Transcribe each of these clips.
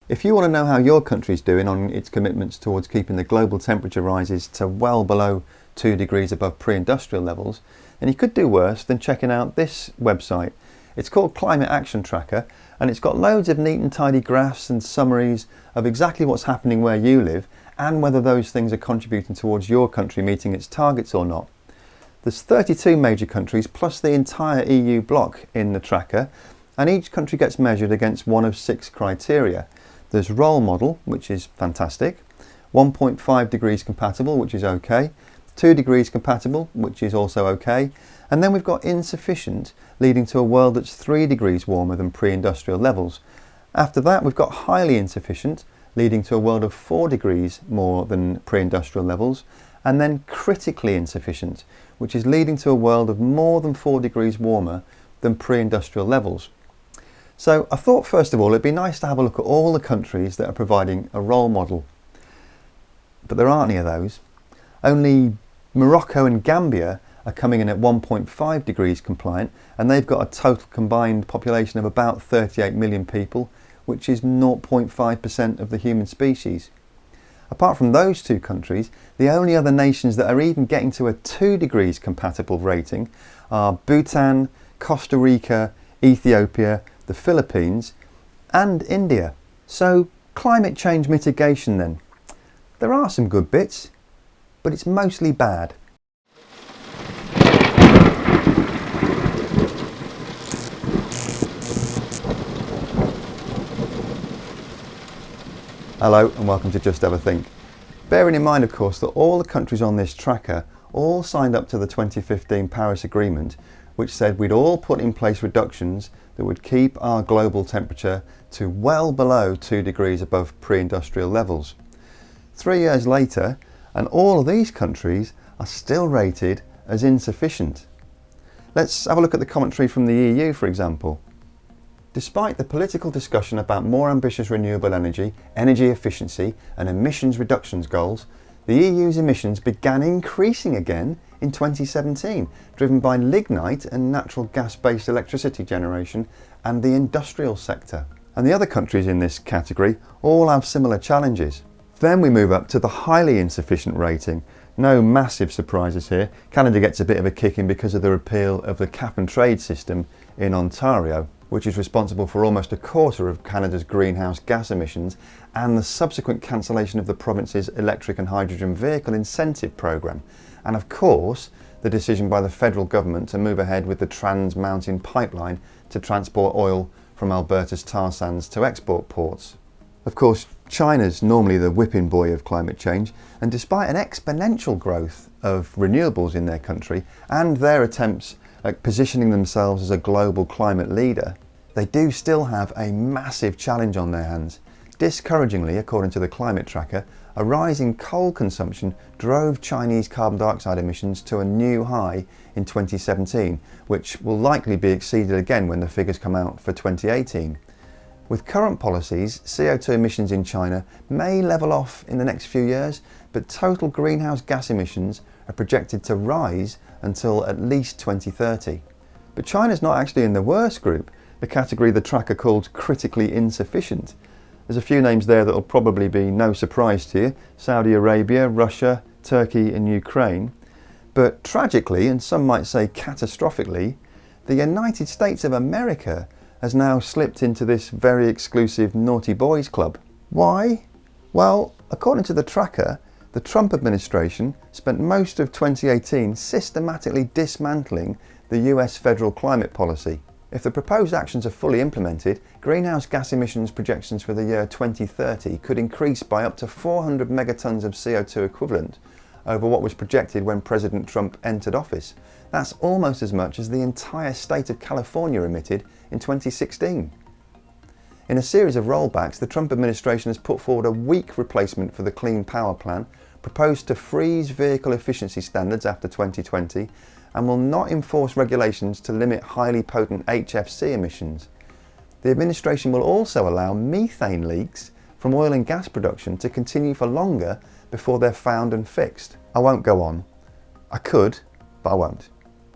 If you want to know how your country is doing on its commitments towards keeping the global temperature rises to well below 2 degrees above pre-industrial levels, then you could do worse than checking out this website. It's called Climate Action Tracker, and it's got loads of neat and tidy graphs and summaries of exactly what's happening where you live and whether those things are contributing towards your country meeting its targets or not. There's 32 major countries plus the entire EU bloc in the tracker, and each country gets measured against one of 6 criteria. There's role model, which is fantastic, 1.5 degrees compatible, which is okay, 2 degrees compatible, which is also okay, and then we've got insufficient, leading to a world that's 3 degrees warmer than pre-industrial levels. After that, we've got highly insufficient, leading to a world of 4 degrees more than pre-industrial levels, and then critically insufficient, which is leading to a world of more than 4 degrees warmer than pre-industrial levels. So I thought first of all it'd be nice to have a look at all the countries that are providing a role model. But there aren't any of those. Only Morocco and Gambia are coming in at 1.5 degrees compliant, and they've got a total combined population of about 38 million people, which is 0.5% of the human species. Apart from those 2 countries, the only other nations that are even getting to a 2 degrees compatible rating are Bhutan, Costa Rica, Ethiopia, the Philippines and India. So climate change mitigation then. There are some good bits, but it's mostly bad. Hello and welcome to Just Have a Think. Bearing in mind of course that all the countries on this tracker all signed up to the 2015 Paris Agreement, which said we'd all put in place reductions that would keep our global temperature to well below 2 degrees above pre-industrial levels. 3 years later, and all of these countries are still rated as insufficient. Let's have a look at the commentary from the EU, for example. Despite the political discussion about more ambitious renewable energy, energy efficiency and emissions reductions goals, the EU's emissions began increasing again in 2017, driven by lignite and natural gas-based electricity generation and the industrial sector. And the other countries in this category all have similar challenges. Then we move up to the highly insufficient rating. No massive surprises here. Canada gets a bit of a kicking because of the repeal of the cap and trade system in Ontario, which is responsible for almost a quarter of Canada's greenhouse gas emissions, and the subsequent cancellation of the province's electric and hydrogen vehicle incentive programme, and of course the decision by the federal government to move ahead with the Trans Mountain pipeline to transport oil from Alberta's tar sands to export ports. Of course, China's normally the whipping boy of climate change, and despite an exponential growth of renewables in their country and their attempts at positioning themselves as a global climate leader, they do still have a massive challenge on their hands. Discouragingly, according to the climate tracker, a rise in coal consumption drove Chinese carbon dioxide emissions to a new high in 2017, which will likely be exceeded again when the figures come out for 2018. With current policies, CO2 emissions in China may level off in the next few years, but total greenhouse gas emissions are projected to rise until at least 2030. But China's not actually in the worst group, the category the tracker called critically insufficient. There's a few names there that will probably be no surprise to you: Saudi Arabia, Russia, Turkey and Ukraine. But tragically, and some might say catastrophically, the United States of America has now slipped into this very exclusive naughty boys club. Why? Well, according to the tracker, the Trump administration spent most of 2018 systematically dismantling the US federal climate policy. If the proposed actions are fully implemented, greenhouse gas emissions projections for the year 2030 could increase by up to 400 megatons of CO2 equivalent over what was projected when President Trump entered office. That's almost as much as the entire state of California emitted in 2016. In a series of rollbacks, the Trump administration has put forward a weak replacement for the Clean Power Plan, proposed to freeze vehicle efficiency standards after 2020, and will not enforce regulations to limit highly potent HFC emissions. The administration will also allow methane leaks from oil and gas production to continue for longer before they're found and fixed. I won't go on. I could, but I won't.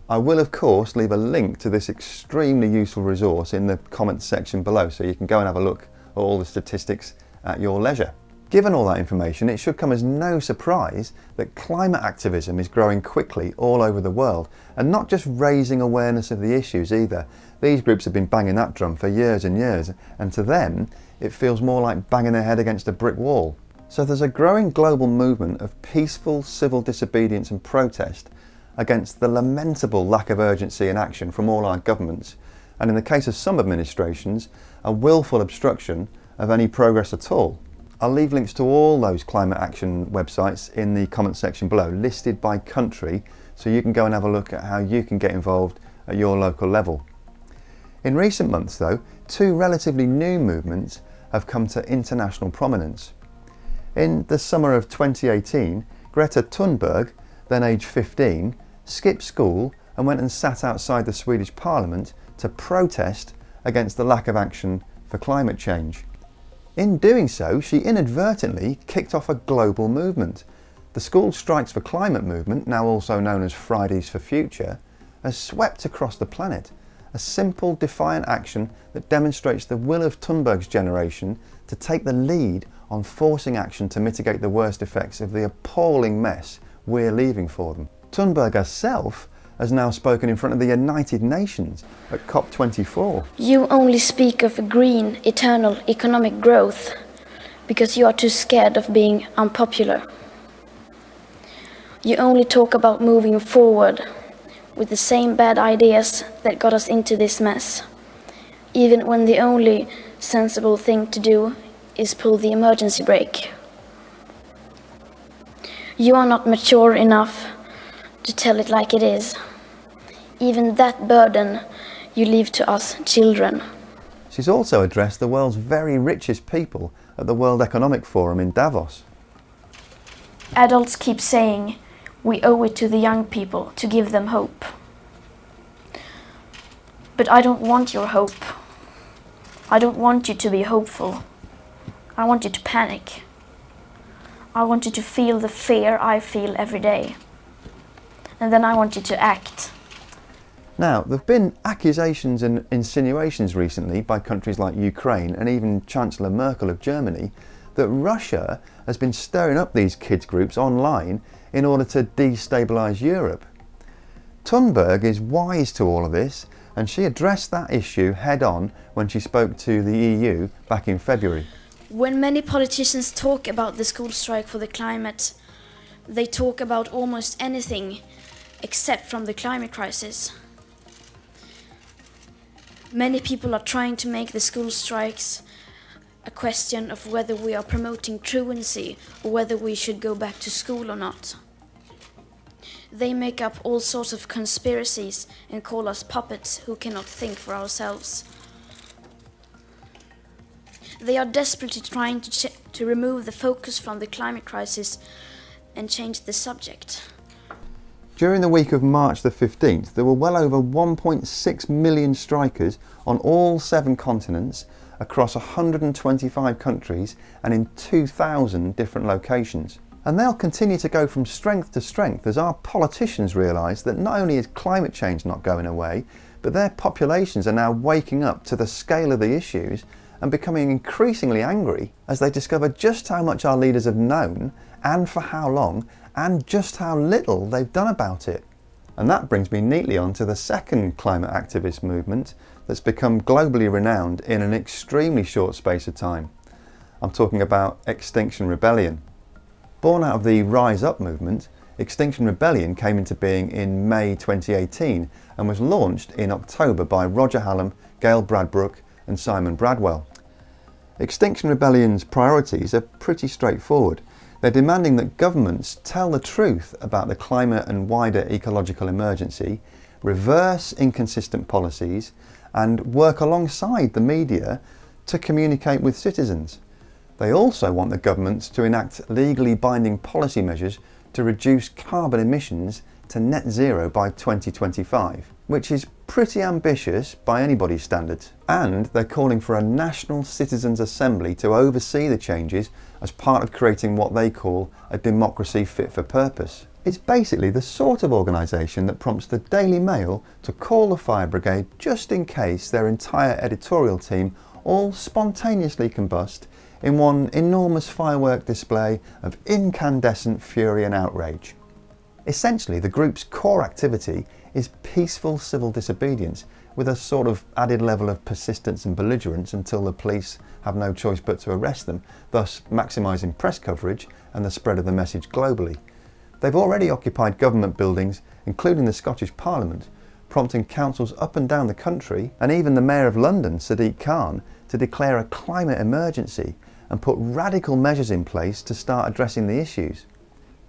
I will of course leave a link to this extremely useful resource in the comments section below, so you can go and have a look all the statistics at your leisure. Given all that information, it should come as no surprise that climate activism is growing quickly all over the world, and not just raising awareness of the issues either. These groups have been banging that drum for years and years, and to them it feels more like banging their head against a brick wall. So there's a growing global movement of peaceful civil disobedience and protest against the lamentable lack of urgency and action from all our governments, and in the case of some administrations, a willful obstruction of any progress at all. I'll leave links to all those climate action websites in the comment section below, listed by country, so you can go and have a look at how you can get involved at your local level. In recent months though, two relatively new movements have come to international prominence. In the summer of 2018, Greta Thunberg, then aged 15, skipped school and went and sat outside the Swedish Parliament to protest against the lack of action for climate change. In doing so, she inadvertently kicked off a global movement. The School Strikes for Climate movement, now also known as Fridays for Future, has swept across the planet. A simple, defiant action that demonstrates the will of Thunberg's generation to take the lead on forcing action to mitigate the worst effects of the appalling mess we're leaving for them. Thunberg herself has now spoken in front of the United Nations at COP24. You only speak of green, eternal economic growth because you are too scared of being unpopular. You only talk about moving forward with the same bad ideas that got us into this mess, even when the only sensible thing to do is pull the emergency brake. You are not mature enough to tell it like it is. Even that burden you leave to us children. She's also addressed the world's very richest people at the World Economic Forum in Davos. Adults keep saying we owe it to the young people to give them hope. But I don't want your hope. I don't want you to be hopeful. I want you to panic. I want you to feel the fear I feel every day. And then I want you to act. Now, there have been accusations and insinuations recently by countries like Ukraine and even Chancellor Merkel of Germany that Russia has been stirring up these kids groups online in order to destabilise Europe. Thunberg is wise to all of this, and she addressed that issue head on when she spoke to the EU back in February. When many politicians talk about the school strike for the climate, they talk about almost anything except from the climate crisis. Many people are trying to make the school strikes a question of whether we are promoting truancy or whether we should go back to school or not. They make up all sorts of conspiracies and call us puppets who cannot think for ourselves. They are desperately trying to remove the focus from the climate crisis and change the subject. During the week of March the 15th, there were well over 1.6 million strikers on all 7 continents, across 125 countries and in 2,000 different locations. And they'll continue to go from strength to strength as our politicians realise that not only is climate change not going away, but their populations are now waking up to the scale of the issues and becoming increasingly angry as they discover just how much our leaders have known and for how long, and just how little they've done about it. And that brings me neatly on to the second climate activist movement that's become globally renowned in an extremely short space of time. I'm talking about Extinction Rebellion. Born out of the Rise Up movement, Extinction Rebellion came into being in May 2018 and was launched in October by Roger Hallam, Gail Bradbrook and Simon Bradwell. Extinction Rebellion's priorities are pretty straightforward. They're demanding that governments tell the truth about the climate and wider ecological emergency, reverse inconsistent policies, and work alongside the media to communicate with citizens. They also want the governments to enact legally binding policy measures to reduce carbon emissions to net zero by 2025, which is pretty ambitious by anybody's standards. And they're calling for a National Citizens' Assembly to oversee the changes as part of creating what they call a democracy fit for purpose. It's basically the sort of organisation that prompts the Daily Mail to call the fire brigade just in case their entire editorial team all spontaneously combust in one enormous firework display of incandescent fury and outrage. Essentially, the group's core activity is peaceful civil disobedience with a sort of added level of persistence and belligerence until the police have no choice but to arrest them, thus maximising press coverage and the spread of the message globally. They've already occupied government buildings, including the Scottish Parliament, prompting councils up and down the country, and even the Mayor of London, Sadiq Khan, to declare a climate emergency and put radical measures in place to start addressing the issues.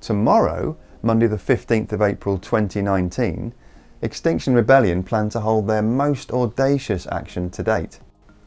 Tomorrow, Monday the 15th of April 2019, Extinction Rebellion plan to hold their most audacious action to date.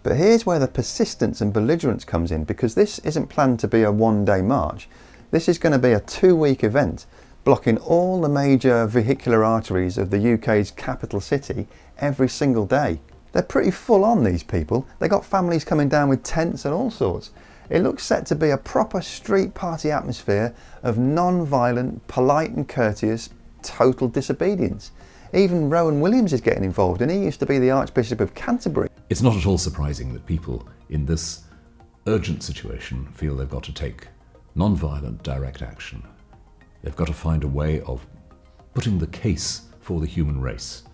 But here's where the persistence and belligerence comes in, because this isn't planned to be a one-day march. This is going to be a 2-week event, blocking all the major vehicular arteries of the UK's capital city every single day. They're pretty full on, these people. They got families coming down with tents and all sorts. It looks set to be a proper street party atmosphere of non-violent, polite and courteous, total disobedience. Even Rowan Williams is getting involved, and he used to be the Archbishop of Canterbury. It's not at all surprising that people in this urgent situation feel they've got to take non-violent direct action. They've got to find a way of putting the case for the human race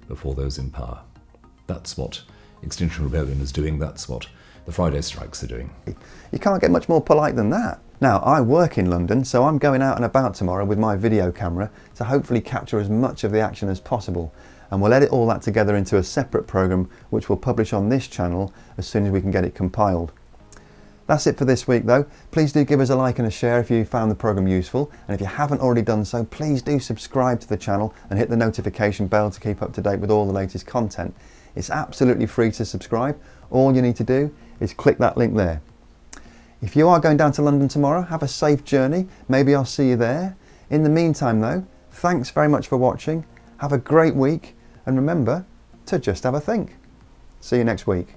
before those in power. That's what Extinction Rebellion is doing. That's what the Friday strikes are doing. You can't get much more polite than that. Now, I work in London, so I'm going out and about tomorrow with my video camera to hopefully capture as much of the action as possible. And we'll edit all that together into a separate programme which we'll publish on this channel as soon as we can get it compiled. That's it for this week though. Please do give us a like and a share if you found the programme useful, and if you haven't already done so, please do subscribe to the channel and hit the notification bell to keep up to date with all the latest content. It's absolutely free to subscribe. All you need to do is click that link there. If you are going down to London tomorrow, have a safe journey. Maybe I'll see you there. In the meantime though, thanks very much for watching. Have a great week, and remember to just have a think. See you next week.